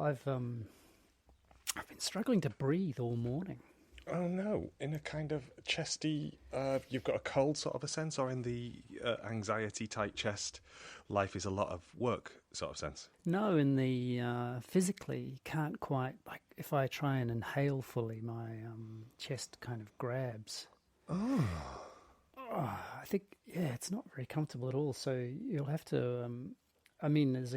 I've been struggling to breathe all morning. Oh no, in a kind of chesty, you've got a cold sort of a sense, or in the anxiety tight chest, life is a lot of work sort of sense? No, in the physically can't quite, like if I try and inhale fully, my chest kind of grabs. Oh. I think, it's not very comfortable at all. So you'll have to, I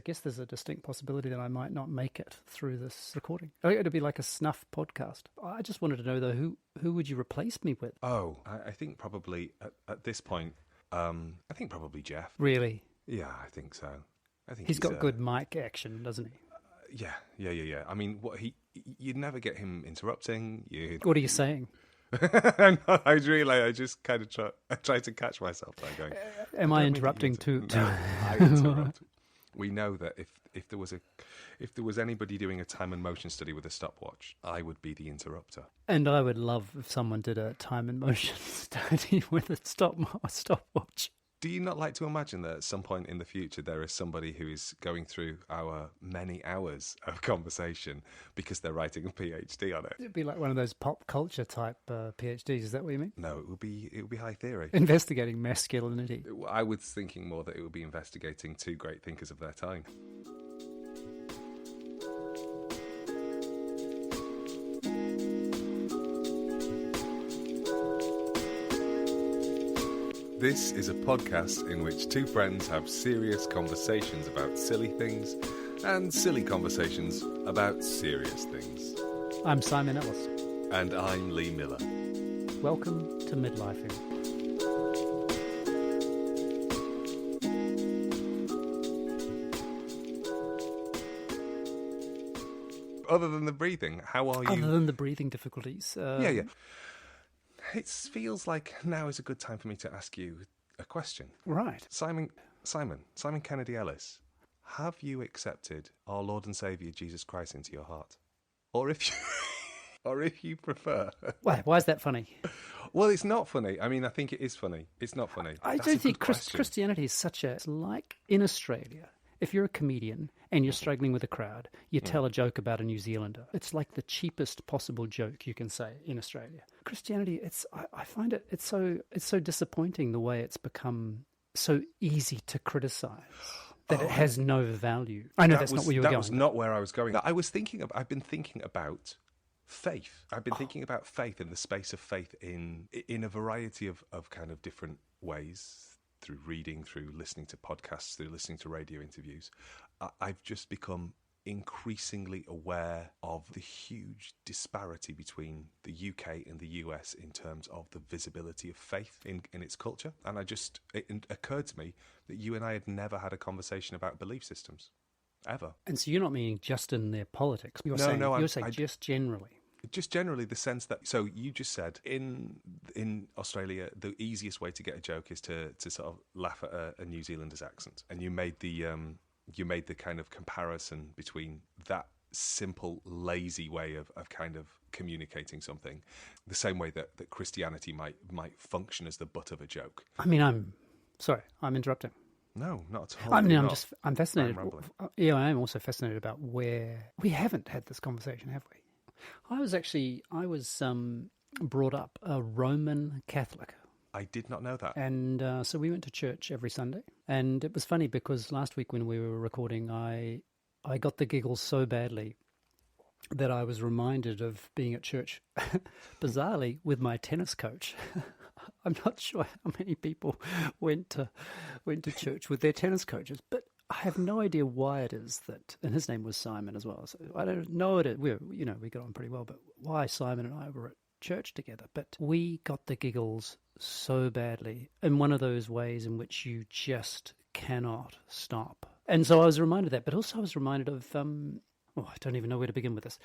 guess there's a distinct possibility that I might not make it through this recording. It'll be like a snuff podcast. I just wanted to know, though, who would you replace me with? Oh, I think probably at this point, I think probably Jeff. Really? Yeah, I think so. I think he's got good mic action, doesn't he? Yeah. I mean, you'd never get him interrupting. What are you saying? I just kind of try to catch myself by going. Am I interrupting too? No, I interrupt. We know that if there was anybody doing a time and motion study with a stopwatch, I would be the interrupter. And I would love if someone did a time and motion study with a stopwatch. Do you not like to imagine that at some point in the future there is somebody who is going through our many hours of conversation because they're writing a PhD on it? It'd be like one of those pop culture type PhDs. Is that what you mean? No, it would be high theory. Investigating masculinity. I was thinking more that it would be investigating two great thinkers of their time. This is a podcast in which two friends have serious conversations about silly things and silly conversations about serious things. I'm Simon Ellis. And I'm Lee Miller. Welcome to Midlifing. Other than the breathing, how are you? Other than the breathing difficulties. Yeah. It feels like now is a good time for me to ask you a question. Right. Simon Kennedy Ellis, have you accepted our Lord and Saviour Jesus Christ into your heart? Or if you prefer. Why is that funny? Well, it's not funny. I mean, I think it is funny. It's not funny. I don't think Christianity is such a... It's like in Australia, if you're a comedian and you're struggling with a crowd, you tell a joke about a New Zealander. It's like the cheapest possible joke you can say in Australia. Christianity, I find it's so disappointing the way it's become so easy to criticize that it has no value. I know that's not where you were going. That was not where I was going. I've been thinking about faith. I've been thinking about faith in the space of faith in a variety of kind of different ways. Through reading, through listening to podcasts, through listening to radio interviews, I've just become increasingly aware of the huge disparity between the UK and the US in terms of the visibility of faith in its culture. And it occurred to me that you and I had never had a conversation about belief systems, ever. And so you're not meaning just in their politics. You're saying just generally. Just generally the sense that, so you just said in Australia the easiest way to get a joke is to sort of laugh at a New Zealander's accent, and you made the kind of comparison between that simple lazy way of kind of communicating something, the same way that Christianity might function as the butt of a joke. I mean, I'm interrupting. No, not at all. I mean, I'm fascinated. Yeah, I am also fascinated about where we haven't had this conversation, have we? I was brought up a Roman Catholic. I did not know that. And so we went to church every Sunday. And it was funny because last week when we were recording, I got the giggles so badly that I was reminded of being at church, bizarrely, with my tennis coach. I'm not sure how many people went to church with their tennis coaches, but I have no idea why it is that, and his name was Simon as well. So I don't know it. We got on pretty well, but why Simon and I were at church together? But we got the giggles so badly in one of those ways in which you just cannot stop. And so I was reminded of that, but also I was reminded of, I don't even know where to begin with this.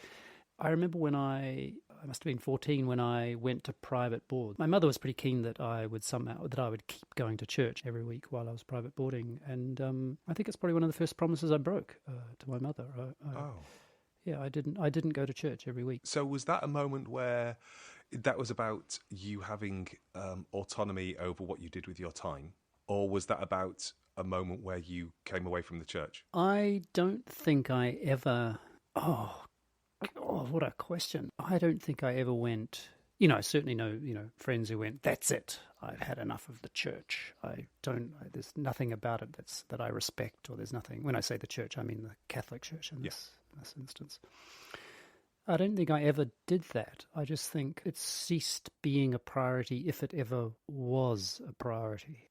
I remember when I must have been 14 when I went to private board. My mother was pretty keen that I would keep going to church every week while I was private boarding, and I think it's probably one of the first promises I broke to my mother. Yeah, I didn't go to church every week. So was that a moment where that was about you having autonomy over what you did with your time, or was that about a moment where you came away from the church? I don't think I ever Oh, oh, what a question. I don't think I ever went. I certainly know, friends who went, that's it. I've had enough of the church. There's nothing about it that I respect, or there's nothing. When I say the church, I mean the Catholic Church in this instance. I don't think I ever did that. I just think it ceased being a priority, if it ever was a priority.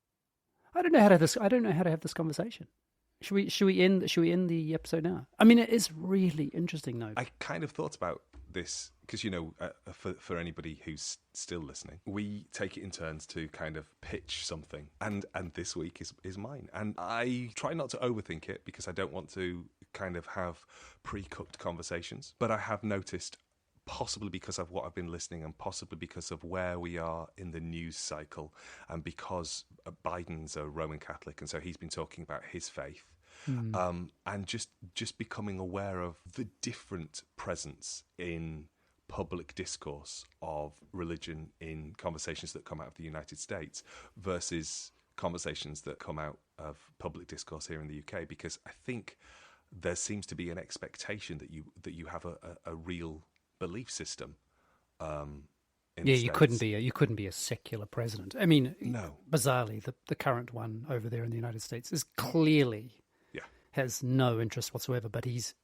I don't know how to have this conversation. Should we end the episode now? I mean, it is really interesting, though. I kind of thought about this because, for anybody who's still listening, we take it in turns to kind of pitch something, and this week is mine. And I try not to overthink it because I don't want to kind of have pre-cooked conversations. But I have noticed, possibly because of what I've been listening and possibly because of where we are in the news cycle, and because Biden's a Roman Catholic, and so he's been talking about his faith, and just becoming aware of the different presence in public discourse of religion in conversations that come out of the United States versus conversations that come out of public discourse here in the UK, because I think there seems to be an expectation that you have a real belief system. You couldn't be a secular president. I mean, no. Bizarrely, the current one over there in the United States is clearly has no interest whatsoever. But he's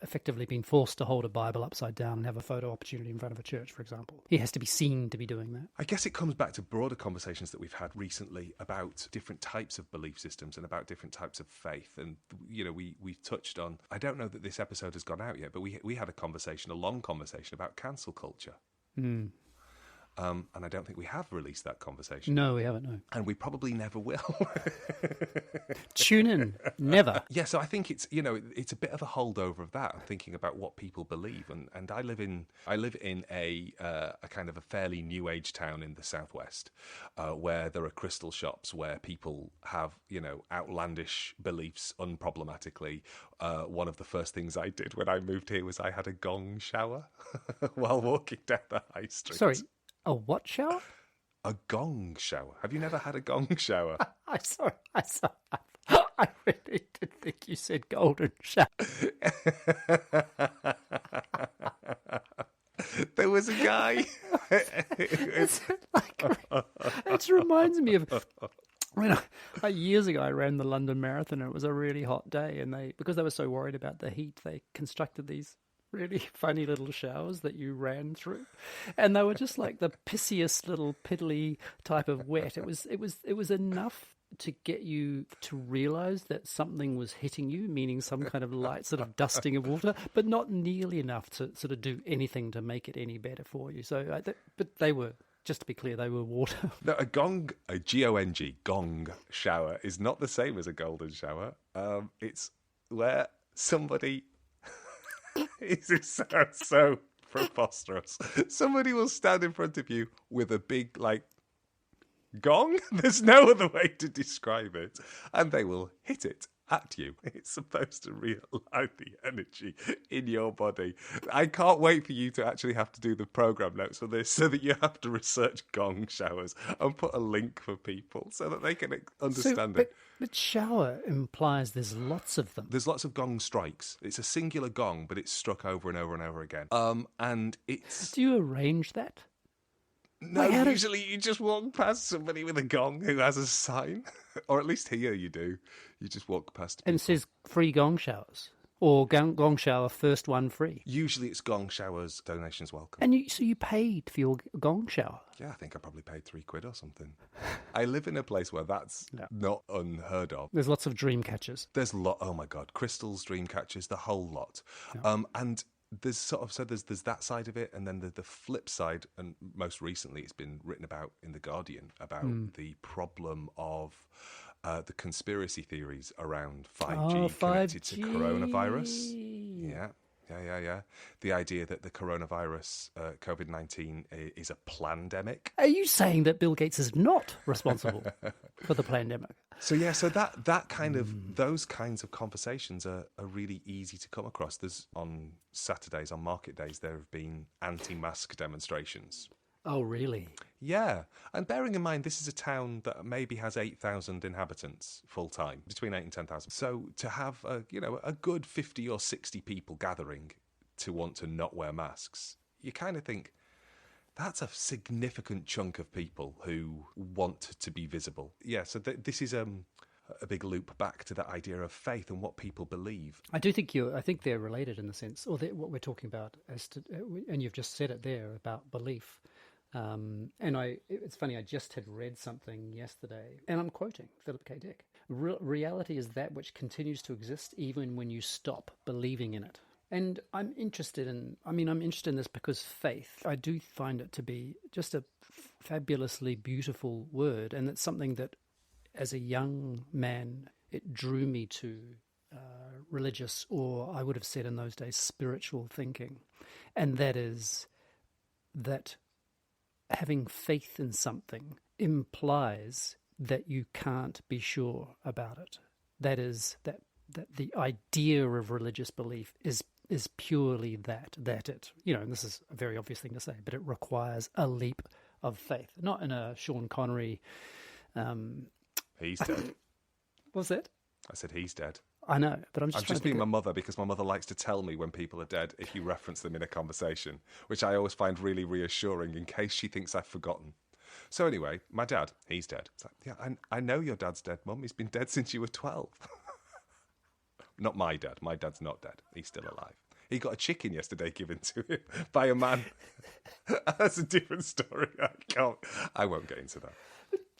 effectively been forced to hold a Bible upside down and have a photo opportunity in front of a church, for example. He has to be seen to be doing that. I guess it comes back to broader conversations that we've had recently about different types of belief systems and about different types of faith. And, we've touched on, I don't know that this episode has gone out yet, but we had a long conversation about cancel culture. And I don't think we have released that conversation. No, we haven't, no. And we probably never will. Tune in. Never. Yeah, so I think it's a bit of a holdover of that. I'm thinking about what people believe, and I live in a kind of a fairly new age town in the southwest, where there are crystal shops where people have outlandish beliefs unproblematically. One of the first things I did when I moved here was I had a gong shower while walking down the high street. Sorry. A what shower? A gong shower. Have you never had a gong shower? I saw. I really did think you said golden shower. There was a guy. It reminds me of when years ago I ran the London Marathon, and it was a really hot day, and because they were so worried about the heat, they constructed these really funny little showers that you ran through, and they were just like the pissiest little piddly type of wet. It was enough to get you to realise that something was hitting you, meaning some kind of light sort of dusting of water, but not nearly enough to sort of do anything to make it any better for you. So, but they were, just to be clear, they were water. No, a G-O-N-G, gong shower is not the same as a golden shower. It's where somebody... It is so preposterous. Somebody will stand in front of you with a big, gong. There's no other way to describe it. And they will hit it at you. It's supposed to realign the energy in your body. I can't wait for you to actually have to do the program notes for this, so that you have to research gong showers and put a link for people so that they can understand it. But shower implies there's lots of them. There's lots of gong strikes. It's a singular gong, but it's struck over and over and over again. And it's... Do you arrange that? No, usually you just walk past somebody with a gong who has a sign. Or at least here you do. You just walk past people. And it says free gong showers. Or gong shower, first one free. Usually it's gong showers, donations welcome. And so you paid for your gong shower? Yeah, I think I probably paid £3 or something. I live in a place where that's not unheard of. There's lots of dream catchers. Oh my God, crystals, dream catchers, the whole lot. Yeah. And there's there's that side of it, and then the flip side, and most recently it's been written about in The Guardian about the problem of the conspiracy theories around 5G connected to coronavirus. Yeah. The idea that the coronavirus, COVID-19, is a plandemic. Are you saying that Bill Gates is not responsible for the pandemic? So that kind of those kinds of conversations are really easy to come across. There's on Saturdays, on market days, there have been anti-mask demonstrations. Oh, really? Yeah. And bearing in mind, this is a town that maybe has 8,000 inhabitants full-time, between 8 and 10,000. So to have a good 50 or 60 people gathering to want to not wear masks, you kind of think, that's a significant chunk of people who want to be visible. Yeah, so this is a big loop back to that idea of faith and what people believe. I think they're related in the sense, or what we're talking about, and you've just said it there about belief. And it's funny, I just had read something yesterday, and I'm quoting Philip K. Dick. Reality is that which continues to exist even when you stop believing in it. And I'm interested in this because faith, I do find it to be just a fabulously beautiful word. And it's something that, as a young man, it drew me to religious, or I would have said in those days, spiritual thinking. And that is that having faith in something implies that you can't be sure about it. That is, that the idea of religious belief is purely that it, and this is a very obvious thing to say, but it requires a leap of faith, not in a Sean Connery. He's dead. What's that? I said he's dead. I know, but I'm just being my mother, because my mother likes to tell me when people are dead if you reference them in a conversation, which I always find really reassuring in case she thinks I've forgotten. So anyway, my dad, he's dead. It's like, yeah, I know your dad's dead, Mum. He's been dead since you were 12. Not my dad. My dad's not dead. He's still alive. He got a chicken yesterday given to him by a man. That's a different story. I won't get into that.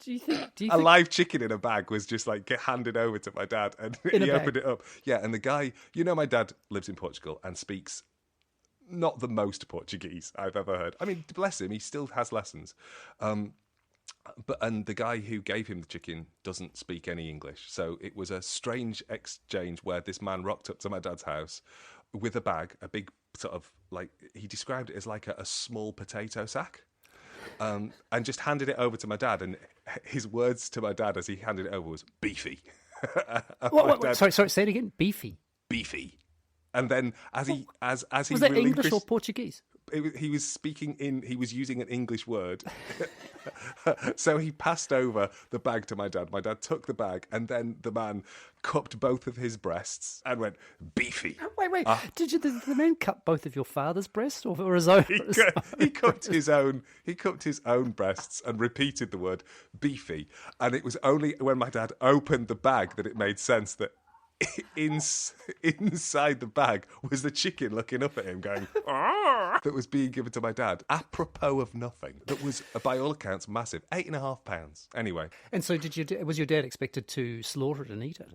Do you think a live chicken in a bag was just like handed over to my dad, and he opened it up. Yeah, and the guy, my dad lives in Portugal and speaks not the most Portuguese I've ever heard. I mean, bless him, he still has lessons. And the guy who gave him the chicken doesn't speak any English. So it was a strange exchange where this man rocked up to my dad's house with a bag, a big sort of, like, he described it as like a small potato sack. And just handed it over to my dad, and his words to my dad as he handed it over was beefy. Sorry, say it again. Beefy. And then as he was that English or Portuguese? He was using an English word. So he passed over the bag to my dad. My dad took the bag, and then the man cupped both of his breasts and went, beefy. Wait. Did the man cup both of your father's breasts or his own? He cupped his own. He cupped his own breasts and repeated the word beefy. And it was only when my dad opened the bag that it made sense that inside the bag was the chicken looking up at him going, "Arr!" that was being given to my dad, apropos of nothing. That was, by all accounts, massive. £8.50. Anyway. And so was your dad expected to slaughter it and eat it?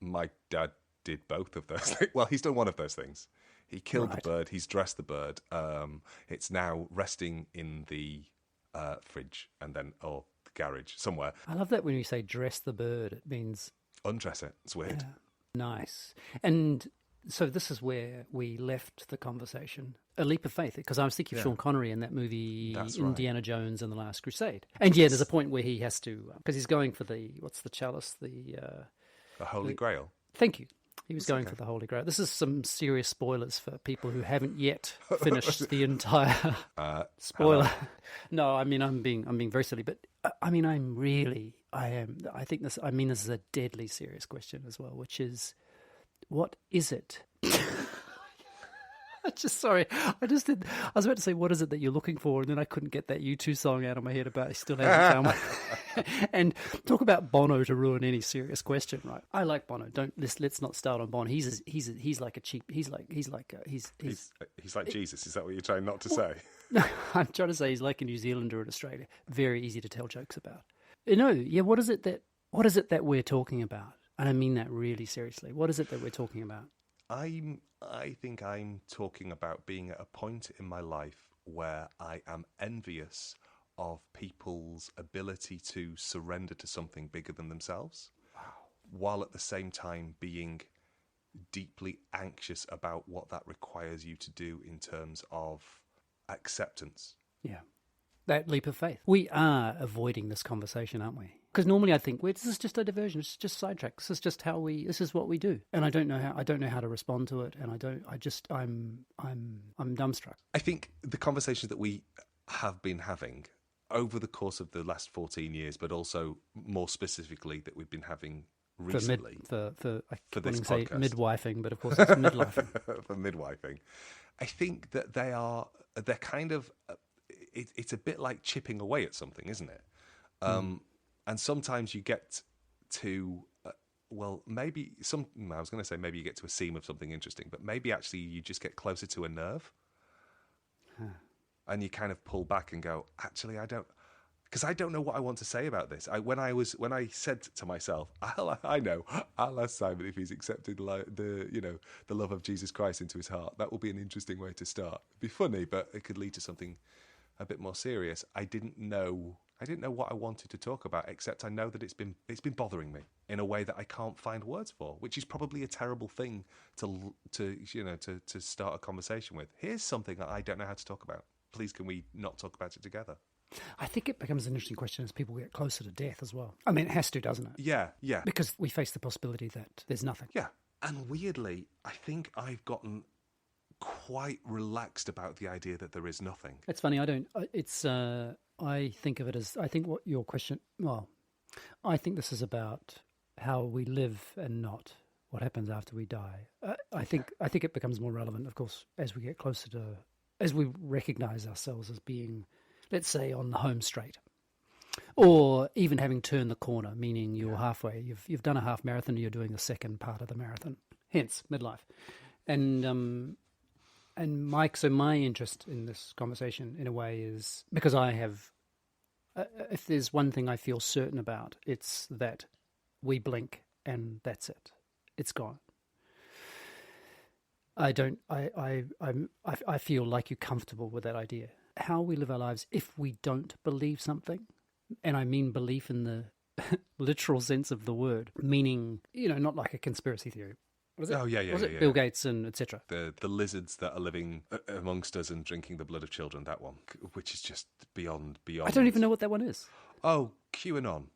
My dad did both of those things. Well, he's done one of those things. He killed the bird. He's dressed the bird. It's now resting in the fridge or the garage somewhere. I love that when you say dress the bird, it means... undress it. It's weird. Yeah. Nice. And so this is where we left the conversation. A leap of faith, because I was thinking of Sean Connery in that movie, Indiana Jones and the Last Crusade. And there's a point where he has to, because he's going for what's the chalice? The Holy Grail. Thank you. He was going for the Holy Grail. This is some serious spoilers for people who haven't yet finished the entire spoiler. No, I mean, I'm being very silly, but I mean, I think this is a deadly serious question as well, which is, what is it? I was about to say, what is it that you're looking for? And then I couldn't get that U2 song out of my head about, I still haven't found one. And talk about Bono to ruin any serious question, right? I like Bono. Let's not start on Bono. He's like a cheap, he's like Jesus. Is that what you're trying not to say? No, I'm trying to say he's like a New Zealander in Australia. Very easy to tell jokes about. What is it that we're talking about? And I mean that really seriously. What is it that we're talking about? I think I'm talking about being at a point in my life where I am envious of people's ability to surrender to something bigger than themselves. Wow. While at the same time being deeply anxious about what that requires you to do in terms of acceptance. Yeah. That leap of faith. We are avoiding this conversation, aren't we? Because normally I think, this is just a diversion. It's just sidetrack. This is what we do. And I don't know how to respond to it. And I'm dumbstruck. I think the conversations that we have been having over the course of the last 14 years, but also more specifically that we've been having recently for I for keep this wanting to say podcast. midwifing, but of course it's midlifing. For midwifing, I think that they're kind of it's a bit like chipping away at something, isn't it? And sometimes you get to maybe I was going to say maybe you get to a seam of something interesting, but maybe actually you just get closer to a nerve, and you kind of pull back and go, actually, because I don't know what I want to say about this. When I said to myself, I'll ask Simon if he's accepted the love of Jesus Christ into his heart. That will be an interesting way to start. It'd be funny, but it could lead to something a bit more serious. I didn't know what I wanted to talk about, except I know that it's been bothering me in a way that I can't find words for, which is probably a terrible thing to start a conversation with. Here's something that I don't know how to talk about. Please, can we not talk about it together? I think it becomes an interesting question as people get closer to death as well. I mean, it has to, doesn't it? Yeah. Because we face the possibility that there's nothing. Yeah. And weirdly, I think I've gotten quite relaxed about the idea that there is nothing. It's funny, I think of it as, I think what your question, I think this is about how we live and not what happens after we die. I think it becomes more relevant, of course, as we get closer to, as we recognise ourselves as being, let's say, on the home straight, or even having turned the corner, meaning you're halfway. You've done a half marathon, you're doing the second part of the marathon. Hence midlife, and Mike. So my interest in this conversation, in a way, is because I have. If there's one thing I feel certain about, it's that we blink and that's it. It's gone. I don't. I feel like you're comfortable with that idea. How we live our lives if we don't believe something, and I mean belief in the literal sense of the word, meaning, not like a conspiracy theory. What is it? Oh, yeah. Bill Gates and etc. The lizards that are living amongst us and drinking the blood of children, that one, which is just beyond. I don't even know what that one is. Oh, QAnon.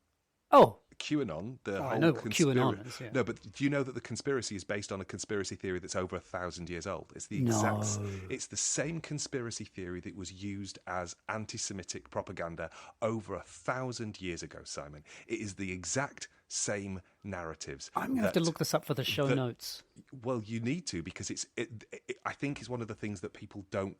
Oh. QAnon, I know what QAnon is, yeah. No, but do you know that the conspiracy is based on a conspiracy theory that's over 1,000 years old? It's the exact. No. It's the same conspiracy theory that was used as anti-Semitic propaganda over 1,000 years ago, Simon. It is the exact same narratives. I'm going to have to look this up for the show notes. Well, you need to, because I think it's one of the things that people don't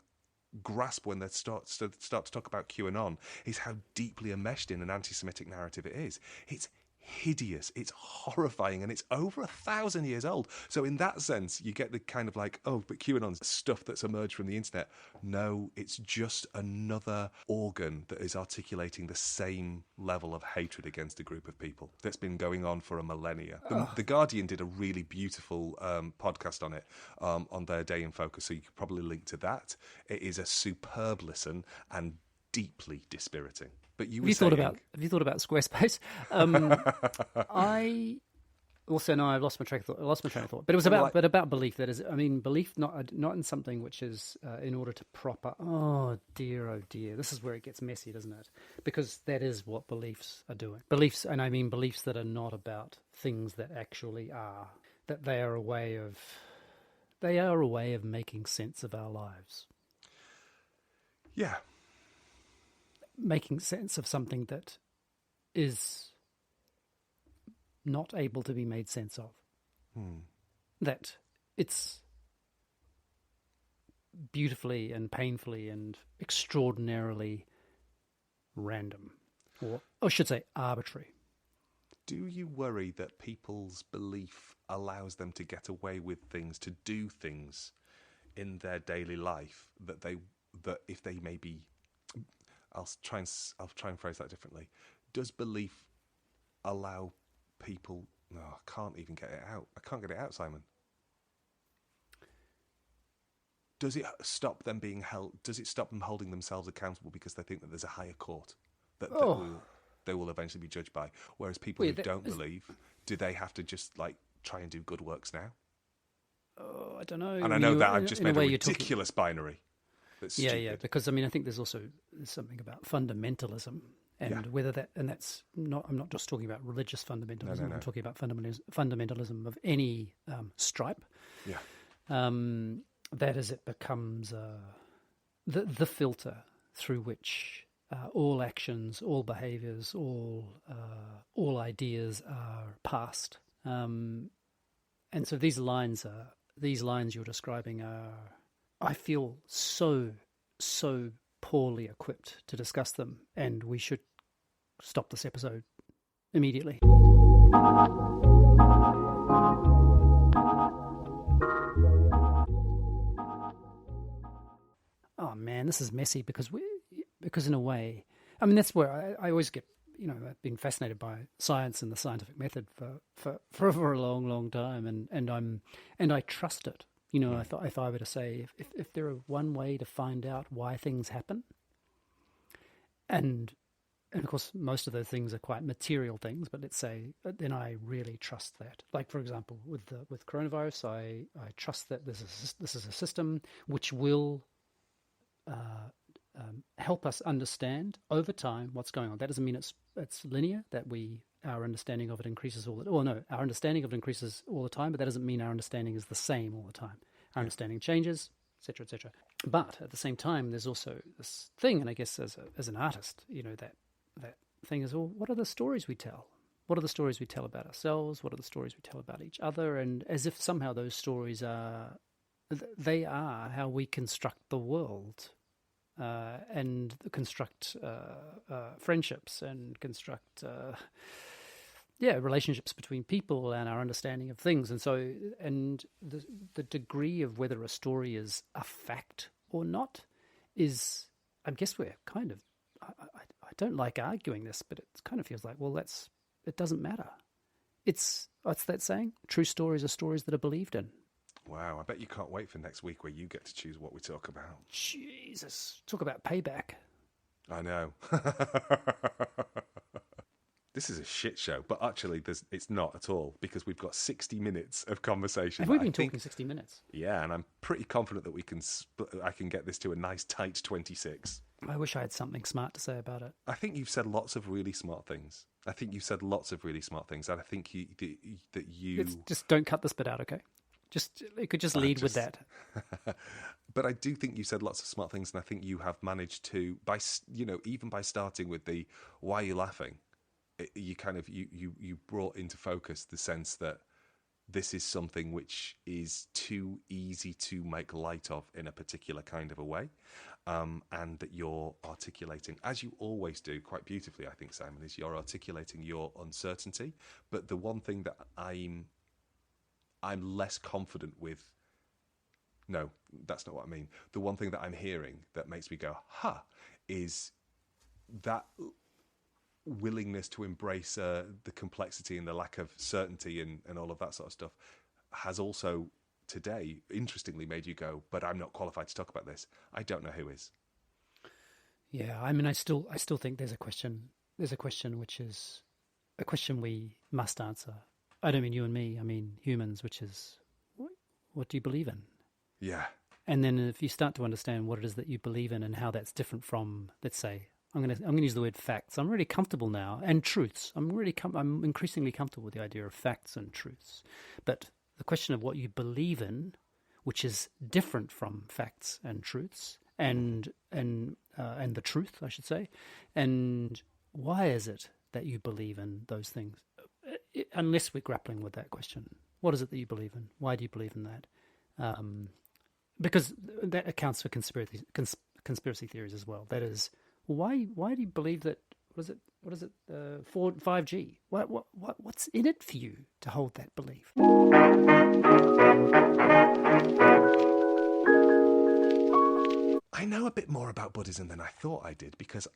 grasp when they start to talk about QAnon, is how deeply enmeshed in an anti-Semitic narrative it is. It's hideous, it's horrifying, and it's over 1,000 years old. So in that sense, you get the kind of like, oh, but QAnon's stuff that's emerged from the internet. No, it's just another organ that is articulating the same level of hatred against a group of people that's been going on for a millennia. The Guardian did a really beautiful podcast on it, on their Day in Focus, so you could probably link to that. It is a superb listen and deeply dispiriting. But have you thought about Squarespace? I also no, I've lost my train of thought. But it was about belief. That is, I mean, belief not in something which is in order to prop up. Oh dear. This is where it gets messy, doesn't it? Because that is what beliefs are doing. Beliefs, and I mean beliefs that are not about things that actually are. That they are a way of making sense of our lives. Yeah. Making sense of something that is not able to be made sense of. That it's beautifully and painfully and extraordinarily random, or I should say arbitrary. Do you worry that people's belief allows them to get away with things, to do things in their daily life that if they maybe... I'll try and phrase that differently. Does belief allow people... No, I can't even get it out. I can't get it out, Simon. Does it stop them being held? Does it stop them holding themselves accountable because they think that there's a higher court that they will eventually be judged by? Whereas people who don't believe, do they have to just try and do good works now? Oh, I don't know. And I know that I've just made a ridiculous binary. Yeah, because I mean, I think there's something about fundamentalism, and whether that, and that's not, I'm not just talking about religious fundamentalism. No. I'm talking about fundamentalism of any stripe. Yeah. That is, it becomes the filter through which all actions, all behaviours, all ideas are passed And so these lines you're describing are, I feel so poorly equipped to discuss them, and we should stop this episode immediately. Oh man, this is messy because in a way, I mean, that's where I always get, I've been fascinated by science and the scientific method for a long time, and I trust it. If I were to say, if there were one way to find out why things happen, and of course most of those things are quite material things, but let's say, then I really trust that. Like, for example, with coronavirus, I trust that this is a system which will help us understand over time what's going on. That doesn't mean it's linear, that our understanding of it increases our understanding of it increases all the time, but that doesn't mean our understanding is the same all the time. Our understanding changes, etc., etc. But at the same time, there's also this thing, and I guess as an artist, that thing is, well, what are the stories we tell? What are the stories we tell about ourselves? What are the stories we tell about each other? And as if somehow those stories are how we construct the world. And construct friendships and construct relationships between people and our understanding of things. And so, and the degree of whether a story is a fact or not is, I guess we're kind of, I don't like arguing this, but it kind of feels like, well, it doesn't matter. What's that saying? True stories are stories that are believed in. Wow, I bet you can't wait for next week where you get to choose what we talk about. Jesus, talk about payback. I know. This is a shit show, but actually it's not at all, because we've got 60 minutes of conversation. Have we been talking 60 minutes? Yeah, and I'm pretty confident that I can get this to a nice tight 26. I wish I had something smart to say about it. I think you've said lots of really smart things. And I think that you... Just don't cut this bit out, okay? You could just lead with that. But I do think you said lots of smart things, and I think you have managed to, even by starting with the "why are you laughing," you brought into focus the sense that this is something which is too easy to make light of in a particular kind of a way, and that you're articulating, as you always do, quite beautifully. I think, Simon, is you're articulating your uncertainty. But the one thing that I'm less confident with. No, that's not what I mean. The one thing that I'm hearing that makes me go, is that willingness to embrace the complexity and the lack of certainty and all of that sort of stuff has also today, interestingly, made you go, but I'm not qualified to talk about this. I don't know who is. Yeah, I mean, I still think there's a question which is a question we must answer. I don't mean you and me, I mean humans, which is, what do you believe in? Yeah. And then if you start to understand what it is that you believe in and how that's different from, let's say, I'm going to use the word facts. I'm really comfortable now, and truths. I'm increasingly comfortable with the idea of facts and truths. But the question of what you believe in, which is different from facts and truths, and the truth, I should say, and why is it that you believe in those things? Unless we're grappling with that question, what is it that you believe in? Why do you believe in that? Because that accounts for conspiracy theories as well. That is, why do you believe that? What is it? 5G. What's in it for you to hold that belief? I know a bit more about Buddhism than I thought I did because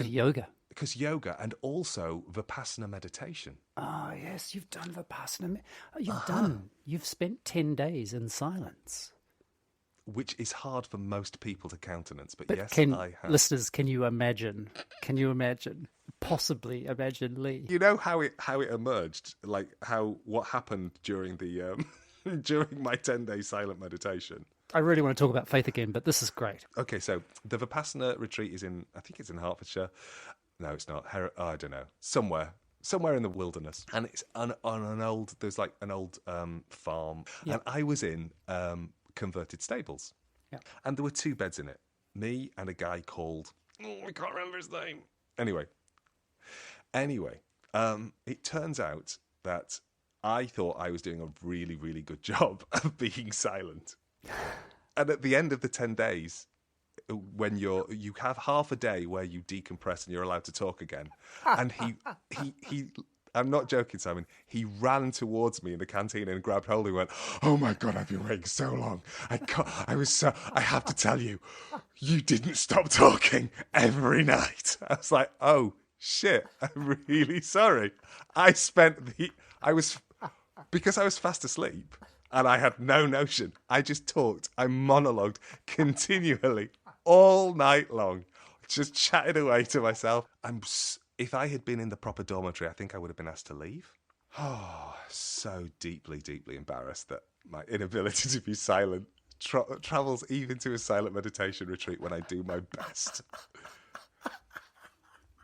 yoga. Because yoga and also Vipassana meditation. Ah, yes, you've done Vipassana. You've spent 10 days in silence. Which is hard for most people to countenance, but yes, I have. Listeners, can you imagine? Possibly imagine Lee. You know how it emerged? Like what happened during the during my 10-day silent meditation? I really want to talk about faith again, but this is great. Okay, so the Vipassana retreat is I think it's in Hertfordshire. No, it's not. I don't know. Somewhere in the wilderness. And it's on an old, there's like an old farm. Yep. And I was in converted stables. Yeah. And there were 2 beds in it. Me and a guy called, I can't remember his name. Anyway, it turns out that I thought I was doing a really, really good job of being silent. And at the end of the 10 days, when you have half a day where you decompress and you're allowed to talk again, and he I'm not joking, Simon. He ran towards me in the canteen and grabbed hold and went, "Oh my God, I've been waiting so long. I have to tell you, you didn't stop talking every night." I was like, "Oh shit, I'm really sorry." Because I was fast asleep and I had no notion. I just talked. I monologued continually all night long, just chatted away to myself. If I had been in the proper dormitory, I think I would have been asked to leave. Oh, so deeply, deeply embarrassed that my inability to be silent travels even to a silent meditation retreat when I do my best.